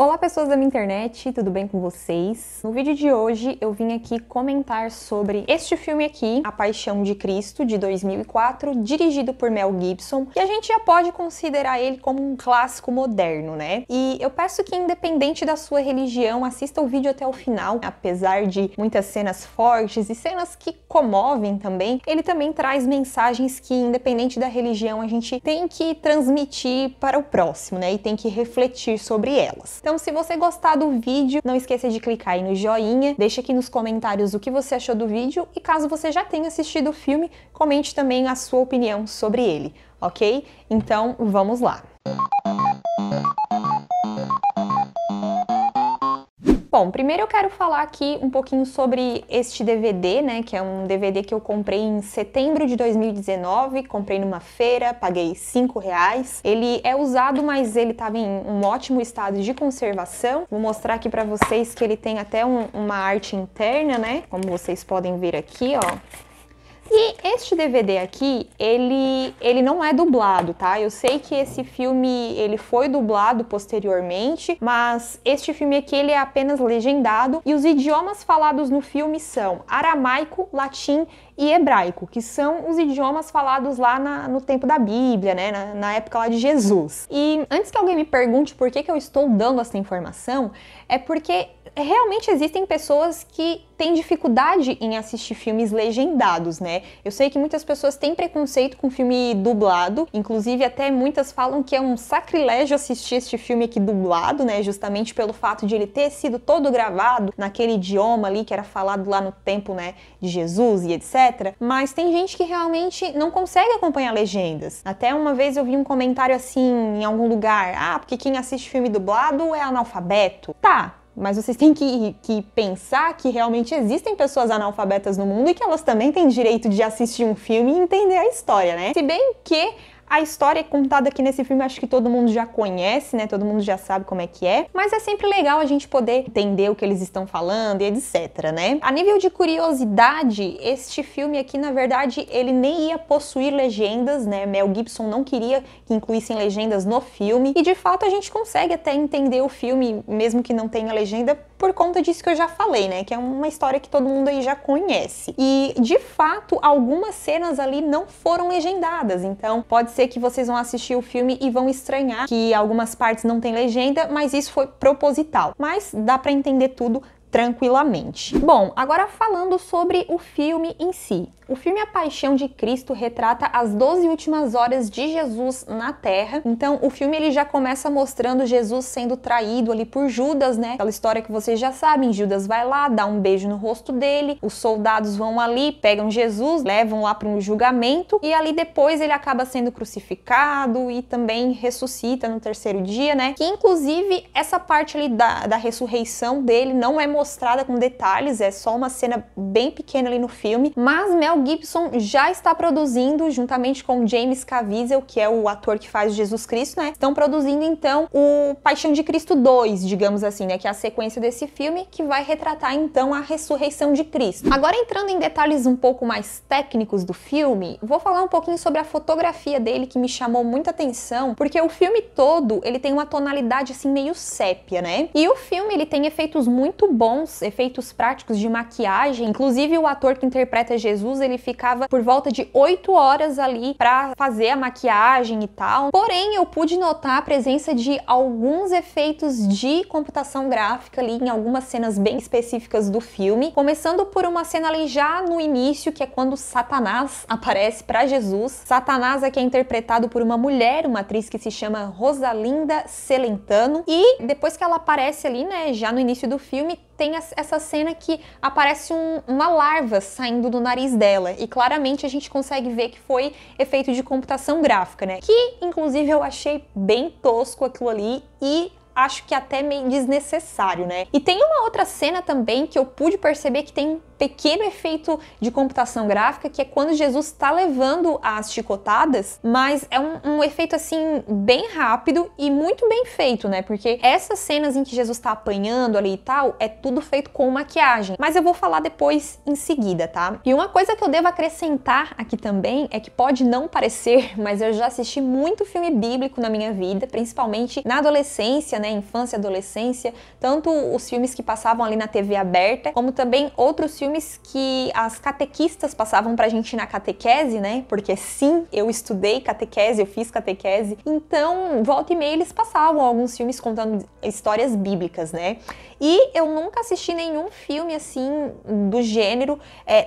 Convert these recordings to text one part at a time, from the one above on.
Olá pessoas da minha internet, tudo bem com vocês? No vídeo de hoje eu vim aqui comentar sobre este filme aqui, A Paixão de Cristo, de 2004, dirigido por Mel Gibson, que a gente já pode considerar ele como um clássico moderno, né? E eu peço que, independente da sua religião, assista o vídeo até o final. Apesar de muitas cenas fortes e cenas que comovem também, ele também traz mensagens que, independente da religião, a gente tem que transmitir para o próximo, né? E tem que refletir sobre elas. Então, se você gostar do vídeo, não esqueça de clicar aí no joinha, deixa aqui nos comentários o que você achou do vídeo e caso você já tenha assistido o filme, comente também a sua opinião sobre ele, ok? Então, vamos lá! Bom, primeiro eu quero falar aqui um pouquinho sobre este DVD, né, que é um DVD que eu comprei em setembro de 2019, comprei numa feira, paguei R$5. Ele é usado, mas ele estava em um ótimo estado de conservação. Vou mostrar aqui para vocês que ele tem até uma arte interna, né, como vocês podem ver aqui, ó. E este DVD aqui, ele não é dublado, tá? Eu sei que esse filme, ele foi dublado posteriormente, mas este filme aqui, ele é apenas legendado e os idiomas falados no filme são aramaico, latim e hebraico, que são os idiomas falados lá no tempo da Bíblia, né? Na época lá de Jesus. E antes que alguém me pergunte por que eu estou dando essa informação, é porque realmente existem pessoas que têm dificuldade em assistir filmes legendados, né? Eu sei que muitas pessoas têm preconceito com filme dublado, inclusive até muitas falam que é um sacrilégio assistir este filme aqui dublado, né? Justamente pelo fato de ele ter sido todo gravado naquele idioma ali que era falado lá no tempo, né, de Jesus e etc. Mas tem gente que realmente não consegue acompanhar legendas. Até uma vez eu vi um comentário assim em algum lugar, porque quem assiste filme dublado é analfabeto. Tá. Mas vocês têm que pensar que realmente existem pessoas analfabetas no mundo e que elas também têm direito de assistir um filme e entender a história, né? Se bem que a história contada aqui nesse filme, acho que todo mundo já conhece, né? Todo mundo já sabe como é que é. Mas é sempre legal a gente poder entender o que eles estão falando e etc, né? A nível de curiosidade, este filme aqui, na verdade, ele nem ia possuir legendas, né? Mel Gibson não queria que incluíssem legendas no filme. E, de fato, a gente consegue até entender o filme, mesmo que não tenha legenda, por conta disso que eu já falei, né? Que é uma história que todo mundo aí já conhece. E, de fato, algumas cenas ali não foram legendadas. Então, pode ser que vocês vão assistir o filme e vão estranhar que algumas partes não tem legenda, mas isso foi proposital. Mas dá pra entender tudo tranquilamente. Bom, agora falando sobre o filme em si. O filme A Paixão de Cristo retrata as 12 últimas horas de Jesus na Terra. Então, o filme ele já começa mostrando Jesus sendo traído ali por Judas, né? Aquela história que vocês já sabem, Judas vai lá, dá um beijo no rosto dele, os soldados vão ali, pegam Jesus, levam lá para um julgamento e ali depois ele acaba sendo crucificado e também ressuscita no terceiro dia, né? Que inclusive essa parte ali da ressurreição dele não é mostrada com detalhes, é só uma cena bem pequena ali no filme, mas Mel Gibson já está produzindo, juntamente com James Caviezel, que é o ator que faz Jesus Cristo, né? Estão produzindo, então, o Paixão de Cristo 2, digamos assim, né? Que é a sequência desse filme, que vai retratar, então, a ressurreição de Cristo. Agora, entrando em detalhes um pouco mais técnicos do filme, vou falar um pouquinho sobre a fotografia dele, que me chamou muita atenção, porque o filme todo, ele tem uma tonalidade, assim, meio sépia, né? E o filme, ele tem efeitos muito bons, efeitos práticos de maquiagem, inclusive o ator que interpreta Jesus, ele ficava por volta de 8 horas ali pra fazer a maquiagem e tal. Porém, eu pude notar a presença de alguns efeitos de computação gráfica ali em algumas cenas bem específicas do filme, começando por uma cena ali já no início, que é quando Satanás aparece pra Jesus. Satanás aqui é interpretado por uma mulher, uma atriz que se chama Rosalinda Celentano, e depois que ela aparece ali, né, já no início do filme, tem essa cena que aparece uma larva saindo do nariz dela e claramente a gente consegue ver que foi efeito de computação gráfica, né? Que inclusive eu achei bem tosco aquilo ali e acho que até meio desnecessário, né? E tem uma outra cena também que eu pude perceber que tem pequeno efeito de computação gráfica, que é quando Jesus está levando as chicotadas, mas é um efeito assim bem rápido e muito bem feito, né? Porque essas cenas em que Jesus está apanhando ali e tal, é tudo feito com maquiagem. Mas eu vou falar depois em seguida, tá? E uma coisa que eu devo acrescentar aqui também é que pode não parecer, mas eu já assisti muito filme bíblico na minha vida, principalmente na adolescência, né? Infância e adolescência, tanto os filmes que passavam ali na TV aberta, como também outros filmes que as catequistas passavam pra gente na catequese, né? Porque sim, eu estudei catequese, eu fiz catequese, então volta e meia eles passavam alguns filmes contando histórias bíblicas, né? E eu nunca assisti nenhum filme assim do gênero,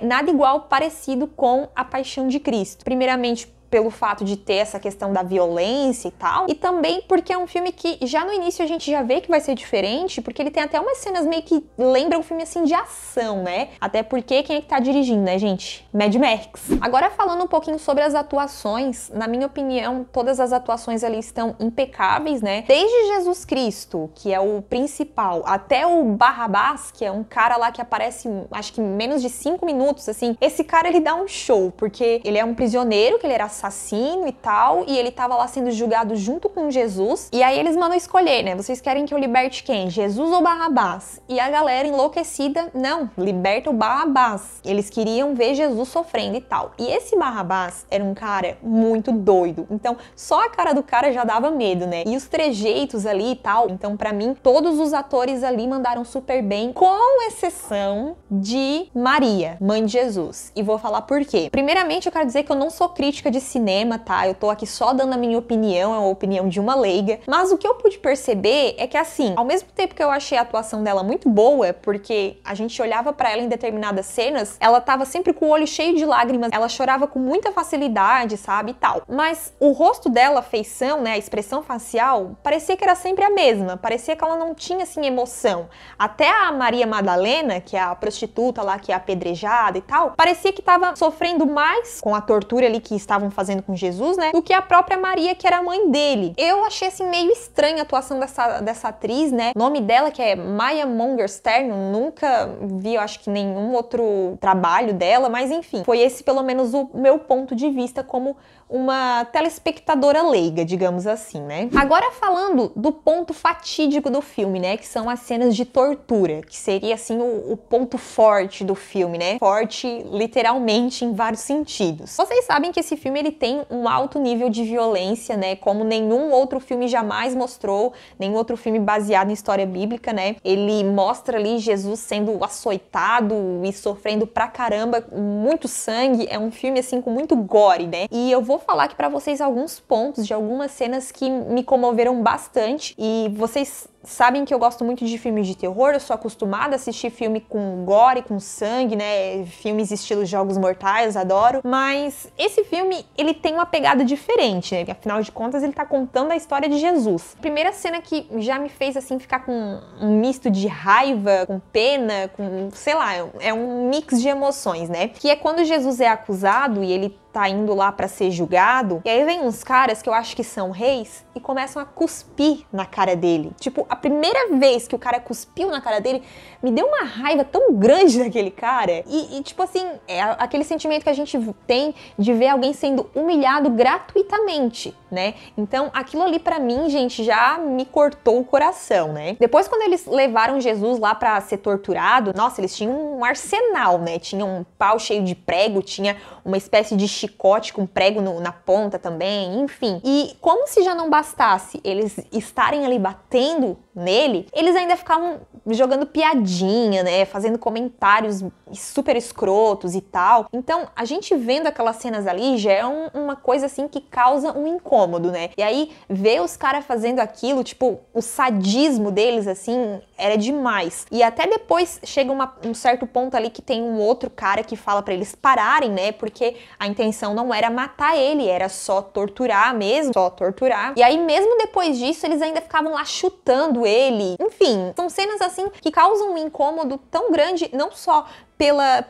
nada igual parecido com A Paixão de Cristo. Primeiramente, pelo fato de ter essa questão da violência e tal, e também porque é um filme que já no início a gente já vê que vai ser diferente, porque ele tem até umas cenas meio que lembram um filme assim de ação, né? Até porque quem é que tá dirigindo, né, gente? Mad Max. Agora falando um pouquinho sobre as atuações, na minha opinião, todas as atuações ali estão impecáveis, né? Desde Jesus Cristo, que é o principal, até o Barrabás, que é um cara lá que aparece, acho que menos de 5 minutos, assim. Esse cara, ele dá um show, porque ele é um prisioneiro, que ele era assassino e tal, e ele tava lá sendo julgado junto com Jesus, e aí eles mandam escolher, né? Vocês querem que eu liberte quem? Jesus ou Barrabás? E a galera enlouquecida, não, liberta o Barrabás. Eles queriam ver Jesus sofrendo e tal. E esse Barrabás era um cara muito doido, então só a cara do cara já dava medo, né? E os trejeitos ali e tal, então pra mim, todos os atores ali mandaram super bem, com exceção de Maria, mãe de Jesus. E vou falar por quê. Primeiramente, eu quero dizer que eu não sou crítica de cinema, tá? Eu tô aqui só dando a minha opinião, é uma opinião de uma leiga, mas o que eu pude perceber é que assim, ao mesmo tempo que eu achei a atuação dela muito boa, porque a gente olhava pra ela em determinadas cenas, ela tava sempre com o olho cheio de lágrimas, ela chorava com muita facilidade, sabe, e tal. Mas o rosto dela, a feição, né, a expressão facial, parecia que era sempre a mesma, parecia que ela não tinha, assim, emoção. Até a Maria Madalena, que é a prostituta lá, que é apedrejada e tal, parecia que tava sofrendo mais com a tortura ali que estavam fazendo com Jesus, né, do que a própria Maria, que era a mãe dele. Eu achei, assim, meio estranha a atuação dessa atriz, né, o nome dela, que é Maya Mongerstern, nunca vi, eu acho que nenhum outro trabalho dela, mas enfim, foi esse pelo menos o meu ponto de vista como uma telespectadora leiga, digamos assim, né. Agora falando do ponto fatídico do filme, né, que são as cenas de tortura, que seria, assim, o ponto forte do filme, né, forte literalmente em vários sentidos. Vocês sabem que esse filme, ele tem um alto nível de violência, né, como nenhum outro filme jamais mostrou, nenhum outro filme baseado em história bíblica, né, ele mostra ali Jesus sendo açoitado e sofrendo pra caramba, muito sangue, é um filme, assim, com muito gore, né, e eu vou falar aqui pra vocês alguns pontos de algumas cenas que me comoveram bastante, e vocês sabem que eu gosto muito de filmes de terror, eu sou acostumada a assistir filme com gore, com sangue, né, filmes estilo Jogos Mortais, adoro, mas esse filme, ele tem uma pegada diferente, né, afinal de contas ele tá contando a história de Jesus. A primeira cena que já me fez, assim, ficar com um misto de raiva, com pena, com, sei lá, é um mix de emoções, né, que é quando Jesus é acusado e ele tá indo lá pra ser julgado, e aí vem uns caras que eu acho que são reis e começam a cuspir na cara dele. Tipo, a primeira vez que o cara cuspiu na cara dele, me deu uma raiva tão grande daquele cara. E tipo assim, é aquele sentimento que a gente tem de ver alguém sendo humilhado gratuitamente, né? Então, aquilo ali pra mim, gente, já me cortou o coração, né? Depois, quando eles levaram Jesus lá pra ser torturado, nossa, eles tinham um arsenal, né? Tinha um pau cheio de prego, tinha uma espécie de chicote com prego na ponta também, enfim. E como se já não bastasse eles estarem ali batendo nele, eles ainda ficavam jogando piadinha, né, fazendo comentários super escrotos e tal. Então, a gente vendo aquelas cenas ali já é uma coisa assim que causa um incômodo, né? E aí, ver os caras fazendo aquilo, tipo, o sadismo deles, assim, era demais. E até depois chega um certo ponto ali que tem um outro cara que fala pra eles pararem, né, porque a intenção não era matar ele, era só torturar mesmo, só torturar. E aí, mesmo depois disso, eles ainda ficavam lá chutando ele. Enfim, são cenas assim que causam um incômodo tão grande, não só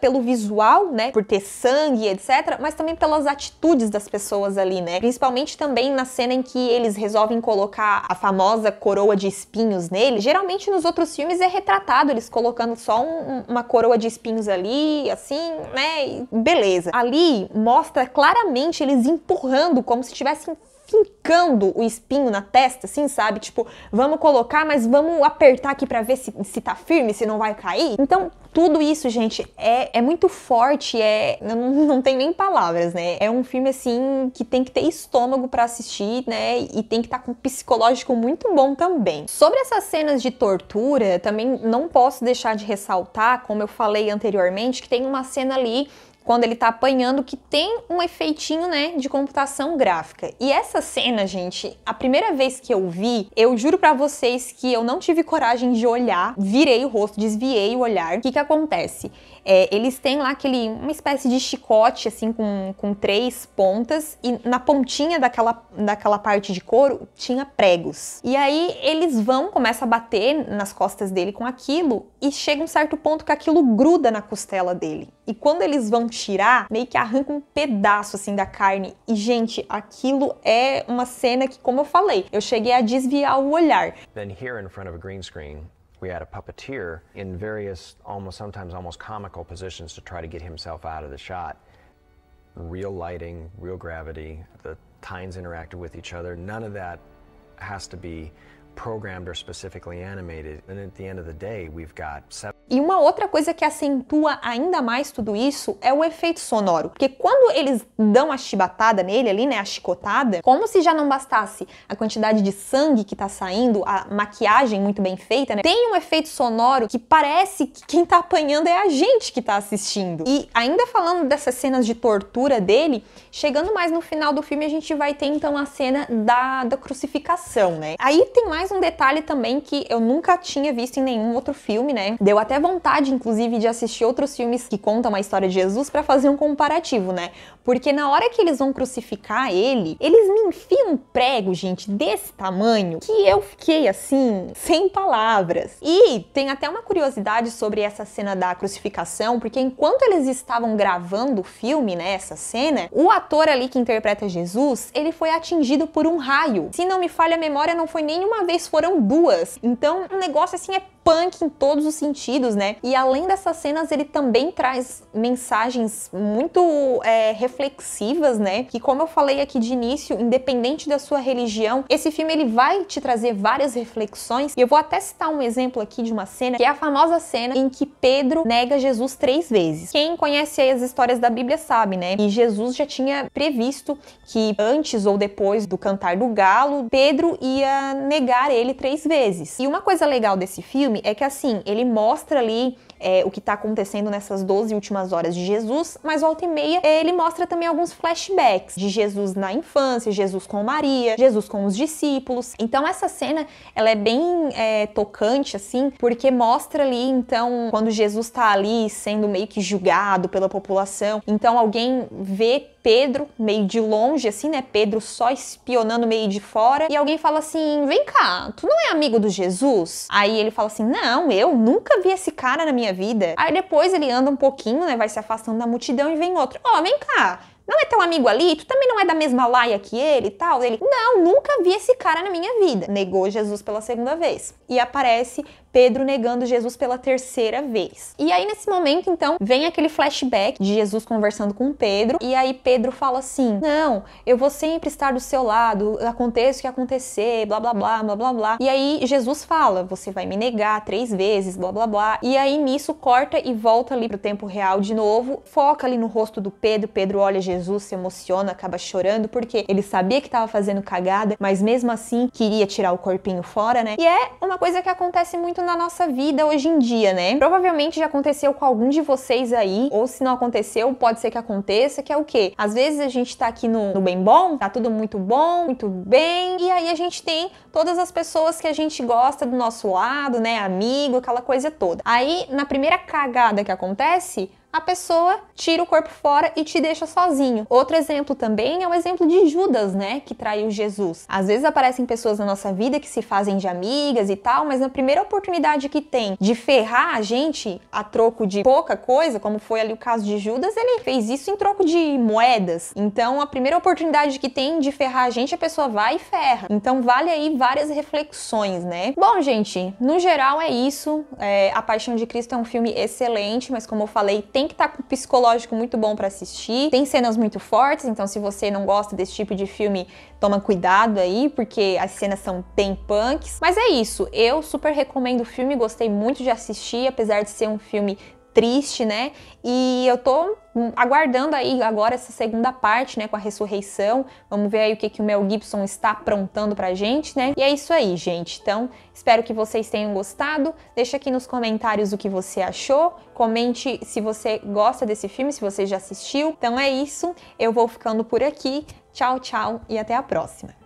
pelo visual, né, por ter sangue, etc, mas também pelas atitudes das pessoas ali, né, principalmente também na cena em que eles resolvem colocar a famosa coroa de espinhos nele. Geralmente nos outros filmes é retratado eles colocando só uma coroa de espinhos ali, assim, né, e beleza. Ali mostra claramente eles empurrando como se tivessem fincando o espinho na testa, assim, sabe? Tipo, vamos colocar, mas vamos apertar aqui pra ver se tá firme, se não vai cair. Então, tudo isso, gente, é muito forte, não tem nem palavras, né? É um filme, assim, que tem que ter estômago pra assistir, né? E tem que estar com um psicológico muito bom também. Sobre essas cenas de tortura, também não posso deixar de ressaltar, como eu falei anteriormente, que tem uma cena ali quando ele tá apanhando, que tem um efeitinho, né, de computação gráfica. E essa cena, gente, a primeira vez que eu vi, eu juro pra vocês que eu não tive coragem de olhar, virei o rosto, desviei o olhar. O que acontece? Eles têm lá uma espécie de chicote, assim, com 3 pontas, e na pontinha daquela parte de couro tinha pregos. E aí eles começam a bater nas costas dele com aquilo, e chega um certo ponto que aquilo gruda na costela dele. E quando eles vão tirar, meio que arranca um pedaço, assim, da carne. E, gente, aquilo é uma cena que, como eu falei, eu cheguei a desviar o olhar. Then here in front of a green screen, we had a puppeteer in various, sometimes almost comical positions to try to get himself out of the shot. Real lighting, real gravity, the tines interacted with each other. None of that has to be programmed or specifically animated. And at the end of the day, we've got 7. E uma outra coisa que acentua ainda mais tudo isso é o efeito sonoro. Porque quando eles dão a chibatada nele ali, né, a chicotada, como se já não bastasse a quantidade de sangue que tá saindo, a maquiagem muito bem feita, né, tem um efeito sonoro que parece que quem tá apanhando é a gente que tá assistindo. E ainda falando dessas cenas de tortura dele, chegando mais no final do filme, a gente vai ter então a cena da crucificação, né. Aí tem mais um detalhe também que eu nunca tinha visto em nenhum outro filme, né, deu até vontade, inclusive, de assistir outros filmes que contam a história de Jesus para fazer um comparativo, né? Porque na hora que eles vão crucificar ele, eles me enfiam um prego, gente, desse tamanho, que eu fiquei, assim, sem palavras. E tem até uma curiosidade sobre essa cena da crucificação, porque enquanto eles estavam gravando o filme, né, essa cena, o ator ali que interpreta Jesus, ele foi atingido por um raio. Se não me falha a memória, não foi nenhuma vez, foram 2. Então, um negócio, assim, é punk em todos os sentidos, né? E além dessas cenas, ele também traz mensagens muito reflexivas, né? Que, como eu falei aqui de início, independente da sua religião, esse filme ele vai te trazer várias reflexões. E eu vou até citar um exemplo aqui de uma cena, que é a famosa cena em que Pedro nega Jesus 3 vezes. Quem conhece aí as histórias da Bíblia sabe, né? E Jesus já tinha previsto que antes ou depois do cantar do galo, Pedro ia negar ele 3 vezes. E uma coisa legal desse filme é que, assim, ele mostra ali o que tá acontecendo nessas 12 últimas horas de Jesus, mas volta e meia ele mostra também alguns flashbacks de Jesus na infância, Jesus com Maria, Jesus com os discípulos. Então essa cena, ela é bem tocante, assim, porque mostra ali, então, quando Jesus tá ali sendo meio que julgado pela população, então alguém vê Pedro meio de longe, assim, né, Pedro só espionando meio de fora, e alguém fala assim, vem cá, tu não é amigo do Jesus? Aí ele fala assim, não, eu nunca vi esse cara na minha vida. Aí depois ele anda um pouquinho, né, vai se afastando da multidão e vem outro, ó, vem cá, não é teu amigo ali? Tu também não é da mesma laia que ele e tal? Ele, não, nunca vi esse cara na minha vida. Negou Jesus pela 2ª vez. E aparece Pedro negando Jesus pela 3ª vez. E aí, nesse momento, então, vem aquele flashback de Jesus conversando com Pedro, e aí Pedro fala assim, não, eu vou sempre estar do seu lado, aconteça o que acontecer, blá, blá, blá, blá, blá, blá. E aí, Jesus fala, você vai me negar 3 vezes, blá, blá, blá. E aí, nisso, corta e volta ali pro tempo real de novo, foca ali no rosto do Pedro, Pedro olha Jesus, se emociona, acaba chorando, porque ele sabia que estava fazendo cagada, mas mesmo assim, queria tirar o corpinho fora, né? E é uma coisa que acontece muito na nossa vida hoje em dia, né? Provavelmente já aconteceu com algum de vocês aí, ou se não aconteceu, pode ser que aconteça, que é o quê? Às vezes a gente tá aqui no bem bom, tá tudo muito bom, muito bem, e aí a gente tem todas as pessoas que a gente gosta do nosso lado, né? Amigo, aquela coisa toda. Aí, na primeira cagada que acontece, a pessoa tira o corpo fora e te deixa sozinho. Outro exemplo também é o exemplo de Judas, né, que traiu Jesus. Às vezes aparecem pessoas na nossa vida que se fazem de amigas e tal, mas na primeira oportunidade que tem de ferrar a gente a troco de pouca coisa, como foi ali o caso de Judas, ele fez isso em troco de moedas. Então, a primeira oportunidade que tem de ferrar a gente, a pessoa vai e ferra. Então, vale aí várias reflexões, né? Bom, gente, no geral é isso. A Paixão de Cristo é um filme excelente, mas como eu falei, tem que estar com o psicológico muito bom para assistir. Tem cenas muito fortes, então se você não gosta desse tipo de filme, toma cuidado aí, porque as cenas são bem punks. Mas é isso, eu super recomendo o filme, gostei muito de assistir, apesar de ser um filme triste, né? E eu tô aguardando aí agora essa segunda parte, né, com a ressurreição. Vamos ver aí o que o Mel Gibson está aprontando pra gente, né? E é isso aí, gente. Então, espero que vocês tenham gostado. Deixa aqui nos comentários o que você achou. Comente se você gosta desse filme, se você já assistiu. Então é isso. Eu vou ficando por aqui. Tchau, tchau e até a próxima.